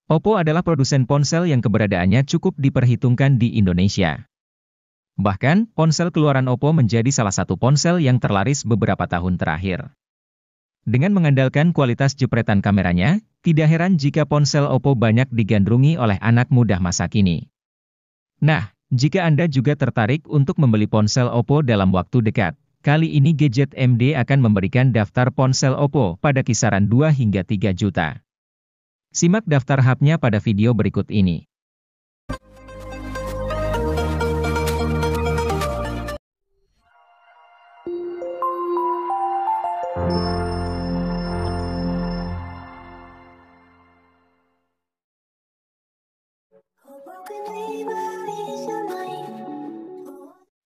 Oppo adalah produsen ponsel yang keberadaannya cukup diperhitungkan di Indonesia. Bahkan, ponsel keluaran Oppo menjadi salah satu ponsel yang terlaris beberapa tahun terakhir. Dengan mengandalkan kualitas jepretan kameranya, tidak heran jika ponsel Oppo banyak digandrungi oleh anak muda masa kini. Nah, jika Anda juga tertarik untuk membeli ponsel Oppo dalam waktu dekat, kali ini Gadget MD akan memberikan daftar ponsel Oppo pada kisaran 2 hingga 3 juta. Simak daftar hub-nya pada video berikut ini.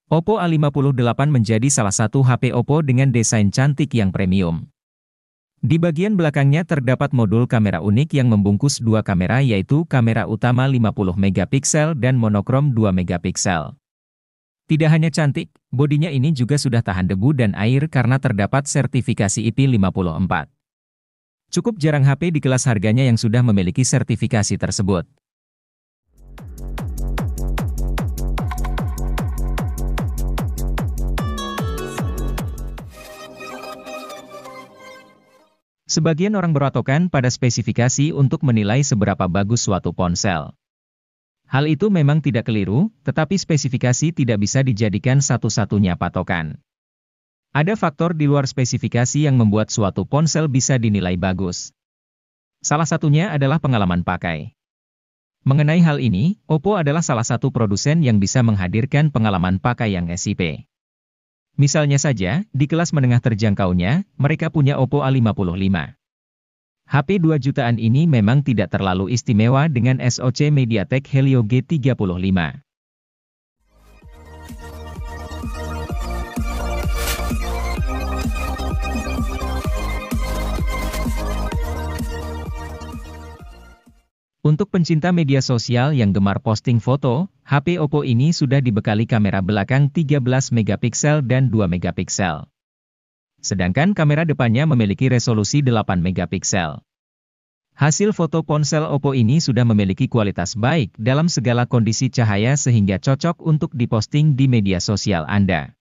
Oppo A58 menjadi salah satu HP Oppo dengan desain cantik yang premium. Di bagian belakangnya terdapat modul kamera unik yang membungkus dua kamera, yaitu kamera utama 50 megapiksel dan monokrom 2 megapiksel. Tidak hanya cantik, bodinya ini juga sudah tahan debu dan air karena terdapat sertifikasi IP54. Cukup jarang HP di kelas harganya yang sudah memiliki sertifikasi tersebut. Sebagian orang berpatokan pada spesifikasi untuk menilai seberapa bagus suatu ponsel. Hal itu memang tidak keliru, tetapi spesifikasi tidak bisa dijadikan satu-satunya patokan. Ada faktor di luar spesifikasi yang membuat suatu ponsel bisa dinilai bagus. Salah satunya adalah pengalaman pakai. Mengenai hal ini, Oppo adalah salah satu produsen yang bisa menghadirkan pengalaman pakai yang SIP. Misalnya saja, di kelas menengah terjangkaunya, mereka punya Oppo A55. HP 2 jutaan ini memang tidak terlalu istimewa dengan SoC MediaTek Helio G35. Untuk pencinta media sosial yang gemar posting foto, HP Oppo ini sudah dibekali kamera belakang 13 megapiksel dan 2 megapiksel. Sedangkan kamera depannya memiliki resolusi 8 megapiksel. Hasil foto ponsel Oppo ini sudah memiliki kualitas baik dalam segala kondisi cahaya sehingga cocok untuk diposting di media sosial Anda.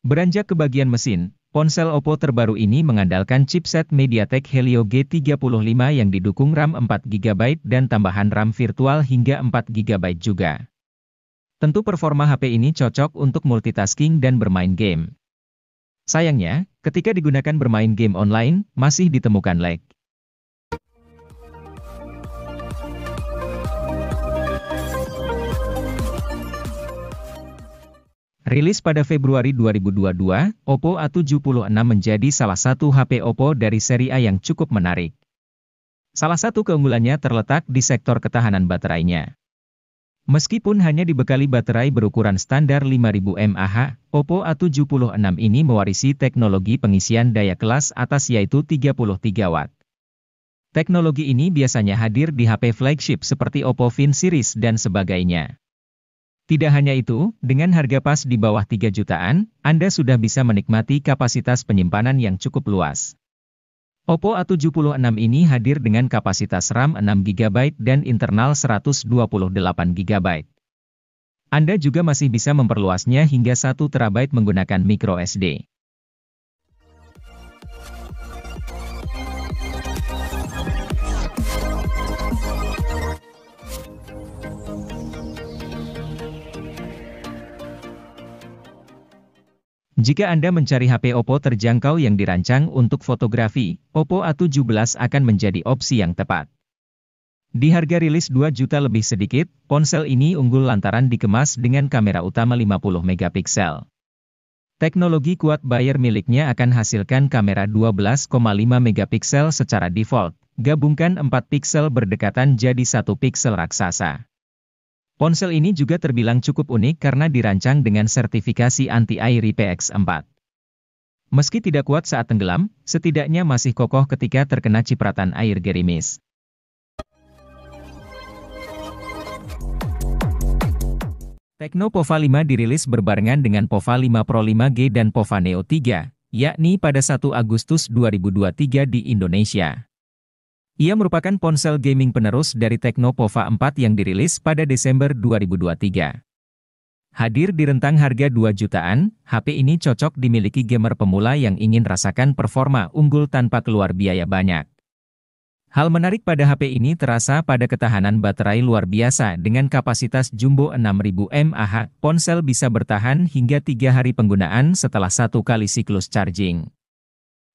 Beranjak ke bagian mesin, ponsel Oppo terbaru ini mengandalkan chipset MediaTek Helio G35 yang didukung RAM 4GB dan tambahan RAM virtual hingga 4GB juga. Tentu performa HP ini cocok untuk multitasking dan bermain game. Sayangnya, ketika digunakan bermain game online, masih ditemukan lag. Rilis pada Februari 2022, Oppo A76 menjadi salah satu HP Oppo dari seri A yang cukup menarik. Salah satu keunggulannya terletak di sektor ketahanan baterainya. Meskipun hanya dibekali baterai berukuran standar 5000 mAh, Oppo A76 ini mewarisi teknologi pengisian daya kelas atas yaitu 33 Watt. Teknologi ini biasanya hadir di HP flagship seperti Oppo Find series dan sebagainya. Tidak hanya itu, dengan harga pas di bawah 3 jutaan, Anda sudah bisa menikmati kapasitas penyimpanan yang cukup luas. Oppo A76 ini hadir dengan kapasitas RAM 6GB dan internal 128GB. Anda juga masih bisa memperluasnya hingga 1 TB menggunakan microSD. Jika Anda mencari HP Oppo terjangkau yang dirancang untuk fotografi, Oppo A17 akan menjadi opsi yang tepat. Di harga rilis 2 juta lebih sedikit, ponsel ini unggul lantaran dikemas dengan kamera utama 50 megapiksel. Teknologi quad Bayer miliknya akan hasilkan kamera 12,5 megapiksel secara default, gabungkan 4 piksel berdekatan jadi 1 piksel raksasa. Ponsel ini juga terbilang cukup unik karena dirancang dengan sertifikasi anti-air IPX4. Meski tidak kuat saat tenggelam, setidaknya masih kokoh ketika terkena cipratan air gerimis. Tecno Pova 5 dirilis berbarengan dengan Pova 5 Pro 5G dan Pova Neo 3, yakni pada 1 Agustus 2023 di Indonesia. Ia merupakan ponsel gaming penerus dari Tecno Pova 4 yang dirilis pada Desember 2023. Hadir di rentang harga 2 jutaan, HP ini cocok dimiliki gamer pemula yang ingin rasakan performa unggul tanpa keluar biaya banyak. Hal menarik pada HP ini terasa pada ketahanan baterai luar biasa dengan kapasitas jumbo 6000 mAh. Ponsel bisa bertahan hingga 3 hari penggunaan setelah 1 kali siklus charging.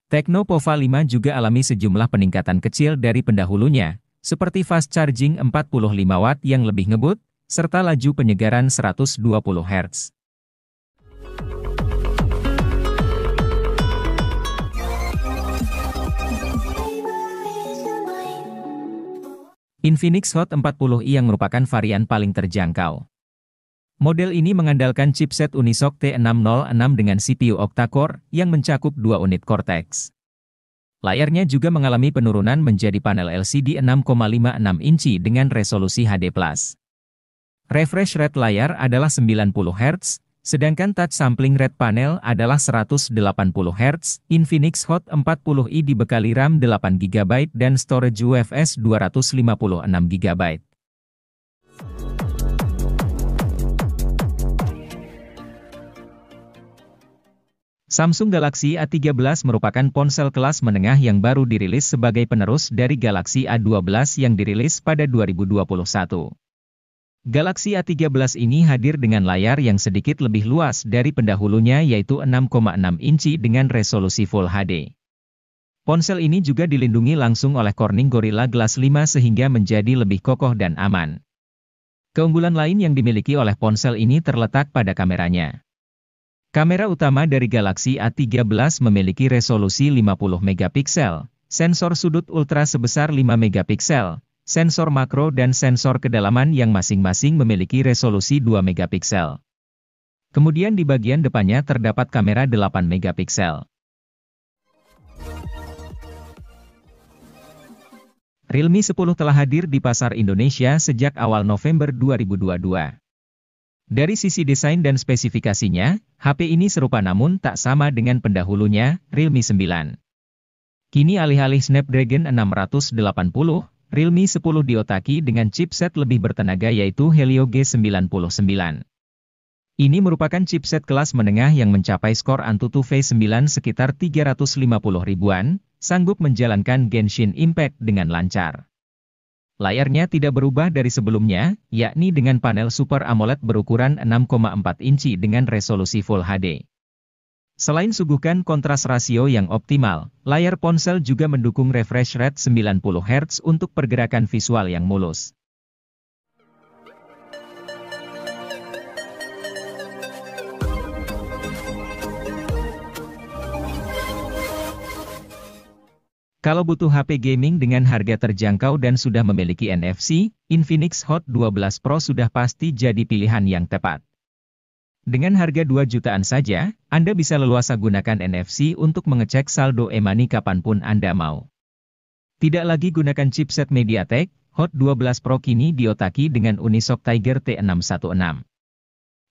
Tecno Pova 5 juga alami sejumlah peningkatan kecil dari pendahulunya, seperti fast charging 45 Watt yang lebih ngebut, serta laju penyegaran 120 Hz. Infinix Hot 40i yang merupakan varian paling terjangkau. Model ini mengandalkan chipset Unisoc T606 dengan CPU octa-core yang mencakup 2 unit Cortex. Layarnya juga mengalami penurunan menjadi panel LCD 6,56 inci dengan resolusi HD+. Refresh rate layar adalah 90 Hz, sedangkan touch sampling rate panel adalah 180 Hz. Infinix Hot 40i dibekali RAM 8 GB dan storage UFS 256 GB. Samsung Galaxy A13 merupakan ponsel kelas menengah yang baru dirilis sebagai penerus dari Galaxy A12 yang dirilis pada 2021. Galaxy A13 ini hadir dengan layar yang sedikit lebih luas dari pendahulunya yaitu 6,6 inci dengan resolusi Full HD. Ponsel ini juga dilindungi langsung oleh Corning Gorilla Glass 5 sehingga menjadi lebih kokoh dan aman. Keunggulan lain yang dimiliki oleh ponsel ini terletak pada kameranya. Kamera utama dari Galaxy A13 memiliki resolusi 50 megapiksel, sensor sudut ultra sebesar 5 megapiksel, sensor makro dan sensor kedalaman yang masing-masing memiliki resolusi 2 megapiksel. Kemudian di bagian depannya terdapat kamera 8 megapiksel. Realme 10 telah hadir di pasar Indonesia sejak awal November 2022. Dari sisi desain dan spesifikasinya, HP ini serupa namun tak sama dengan pendahulunya, Realme 9. Kini alih-alih Snapdragon 680, Realme 10 diotaki dengan chipset lebih bertenaga yaitu Helio G99. Ini merupakan chipset kelas menengah yang mencapai skor Antutu V9 sekitar 350 ribuan, sanggup menjalankan Genshin Impact dengan lancar. Layarnya tidak berubah dari sebelumnya, yakni dengan panel Super AMOLED berukuran 6,4 inci dengan resolusi Full HD. Selain suguhkan kontras rasio yang optimal, layar ponsel juga mendukung refresh rate 90 Hz untuk pergerakan visual yang mulus. Kalau butuh HP gaming dengan harga terjangkau dan sudah memiliki NFC, Infinix Hot 12 Pro sudah pasti jadi pilihan yang tepat. Dengan harga 2 jutaan saja, Anda bisa leluasa gunakan NFC untuk mengecek saldo e-money kapanpun Anda mau. Tidak lagi gunakan chipset MediaTek, Hot 12 Pro kini diotaki dengan Unisoc Tiger T616.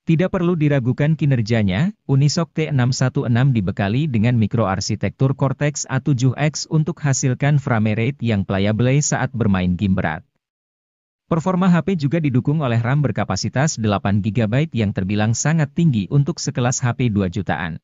Tidak perlu diragukan kinerjanya, Unisoc T616 dibekali dengan mikroarsitektur Cortex A7X untuk hasilkan frame rate yang playable saat bermain game berat. Performa HP juga didukung oleh RAM berkapasitas 8 GB yang terbilang sangat tinggi untuk sekelas HP 2 jutaan.